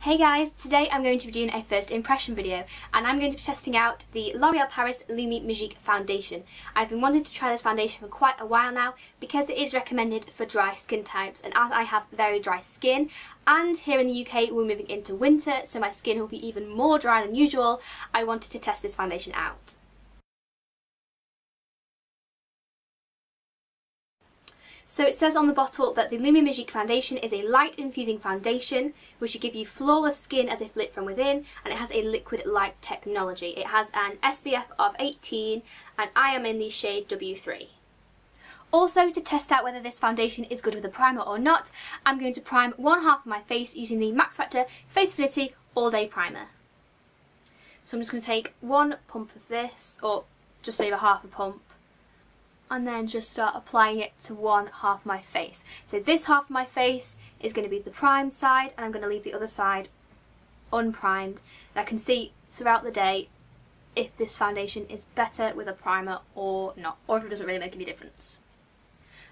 Hey guys, today I'm going to be doing a first impression video and I'm going to be testing out the L'Oreal Lumi Magique Foundation. I've been wanting to try this foundation for quite a while now because it is recommended for dry skin types, and as I have very dry skin and here in the UK we're moving into winter so my skin will be even more dry than usual, I wanted to test this foundation out. So it says on the bottle that the Lumi Magique Foundation is a light infusing foundation which will give you flawless skin as if lit from within, and it has a liquid light technology. It has an SPF of 18 and I am in the shade W3. Also, to test out whether this foundation is good with a primer or not, I'm going to prime one half of my face using the Max Factor Facefinity All Day Primer. So I'm just going to take one pump of this, or just over half a pump, and then just start applying it to one half of my face. So this half of my face is going to be the primed side and I'm going to leave the other side unprimed. And I can see throughout the day if this foundation is better with a primer or not, or if it doesn't really make any difference.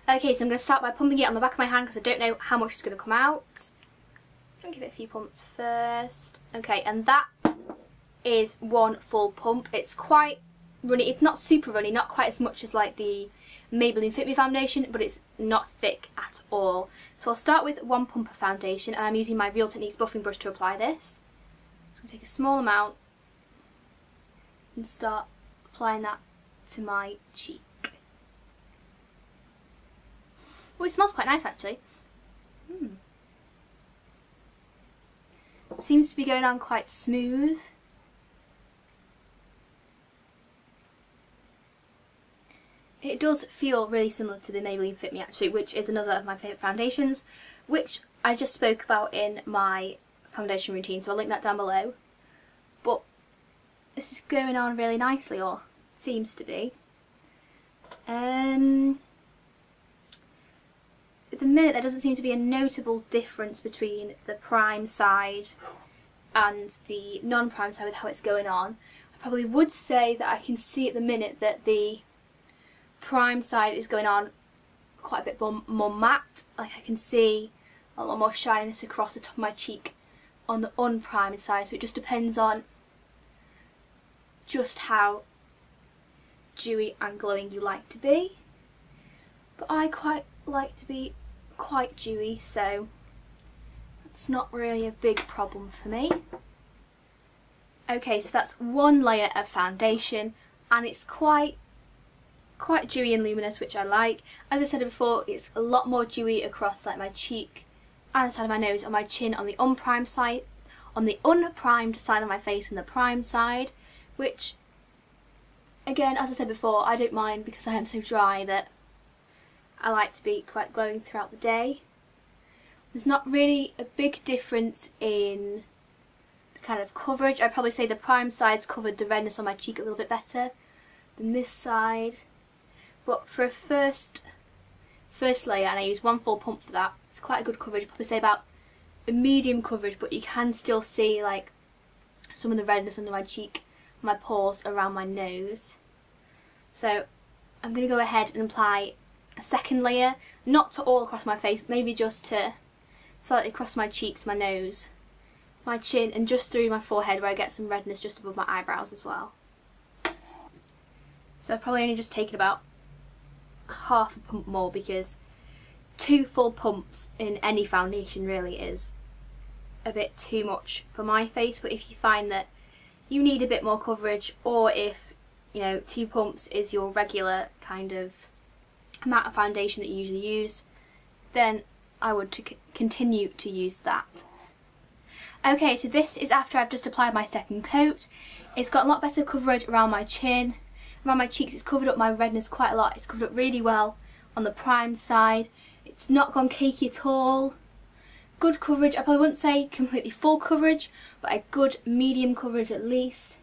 Okay, so I'm going to start by pumping it on the back of my hand because I don't know how much is going to come out. I'll give it a few pumps first. Okay, and that is one full pump. It's quite runny. It's not super runny, not quite as much as like the Maybelline Fit Me foundation, but it's not thick at all. So I'll start with one pump of foundation and I'm using my Real Techniques buffing brush to apply this. I'm just going to take a small amount and start applying that to my cheek. Oh, it smells quite nice actually. It seems to be going on quite smooth. It does feel really similar to the Maybelline Fit Me actually, which is another of my favourite foundations, which I just spoke about in my foundation routine, so I'll link that down below. But this is going on really nicely, or seems to be. At the minute there doesn't seem to be a notable difference between the prime side and the non-prime side with how it's going on. I probably would say that I can see at the minute that the prime side is going on quite a bit more matte. Like I can see a lot more shininess across the top of my cheek on the unprimed side, so it just depends on just how dewy and glowing you like to be. But I quite like to be quite dewy, so it's not really a big problem for me. Okay, so that's one layer of foundation and it's quite dewy and luminous, which I like. As I said before, it's a lot more dewy across like my cheek and the side of my nose, on my chin, on the unprimed side of my face and the primed side, which again, as I said before, I don't mind because I am so dry that I like to be quite glowing throughout the day. There's not really a big difference in the kind of coverage. I'd probably say the primed side's covered the redness on my cheek a little bit better than this side. But for a first layer, and I use one full pump for that, it's quite a good coverage. I'd probably say about a medium coverage, but you can still see like some of the redness under my cheek, my pores around my nose. So I'm going to go ahead and apply a second layer, not to all across my face, maybe just to slightly across my cheeks, my nose, my chin, and just through my forehead where I get some redness just above my eyebrows as well. So I've probably only just taken about half a pump more because 2 full pumps in any foundation really is a bit too much for my face. But if you find that you need a bit more coverage, or if you know 2 pumps is your regular kind of amount of foundation that you usually use, then I would continue to use that. Okay, so this is after I've just applied my second coat. It's got a lot better coverage around my chin. Around my cheeks, it's covered up my redness quite a lot. It's covered up really well on the primed side. It's not gone cakey at all. Good coverage. I probably wouldn't say completely full coverage, but a good medium coverage at least.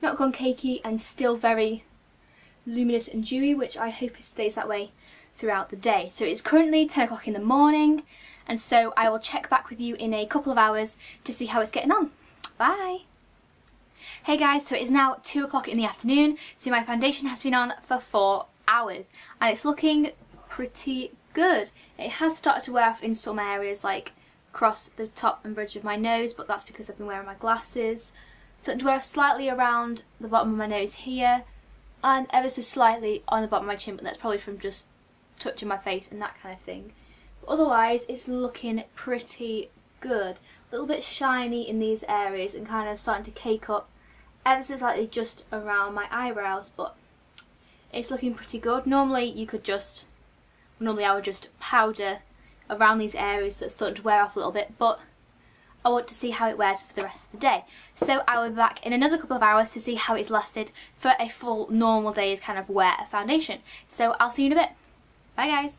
Not gone cakey and still very luminous and dewy, which I hope it stays that way throughout the day. So it's currently 10 o'clock in the morning, and so I will check back with you in a couple of hours to see how it's getting on. Bye! Hey guys, so it is now 2 o'clock in the afternoon, so my foundation has been on for 4 hours and it's looking pretty good. It has started to wear off in some areas like across the top and bridge of my nose, but that's because I've been wearing my glasses. Starting to wear slightly around the bottom of my nose here, and ever so slightly on the bottom of my chin, but that's probably from just touching my face and that kind of thing. But otherwise, it's looking pretty good. A little bit shiny in these areas and kind of starting to cake up ever so slightly just around my eyebrows, but it's looking pretty good. Normally I would just powder around these areas that are starting to wear off a little bit, but I want to see how it wears for the rest of the day. So I will be back in another couple of hours to see how it's lasted for a full normal day's kind of wear of foundation. So I'll see you in a bit. Bye guys.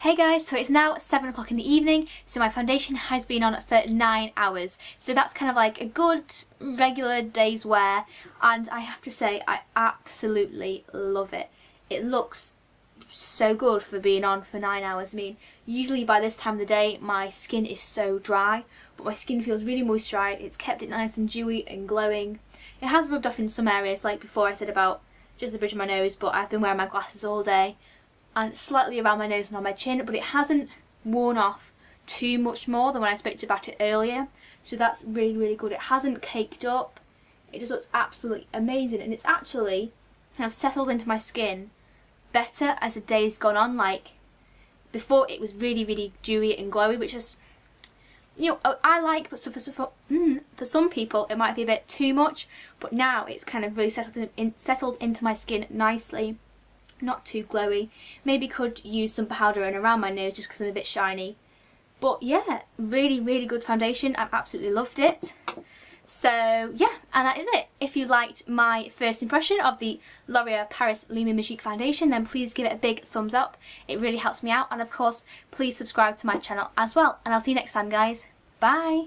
Hey guys, so it's now 7 o'clock in the evening, so my foundation has been on for 9 hours. So that's kind of like a good regular day's wear, and I have to say I absolutely love it. It looks so good for being on for 9 hours. I mean, usually by this time of the day my skin is so dry, but my skin feels really moisturised. It's kept it nice and dewy and glowing. It has rubbed off in some areas, like before I said about just the bridge of my nose, but I've been wearing my glasses all day, and slightly around my nose and on my chin, but it hasn't worn off too much more than when I spoke to you about it earlier. So that's really, really good. It hasn't caked up. It just looks absolutely amazing, and it's actually kind of settled into my skin better as the day's gone on. Like before, it was really, really dewy and glowy, which is, you know, I like, but for some people it might be a bit too much. But now it's kind of really settled into my skin nicely. Not too glowy. Maybe could use some powder in around my nose just because I'm a bit shiny. But yeah, really, really good foundation. I've absolutely loved it. So yeah, and that is it. If you liked my first impression of the L'Oreal Paris Lumi Magique Foundation, then please give it a big thumbs up. It really helps me out. And of course, please subscribe to my channel as well. And I'll see you next time, guys. Bye!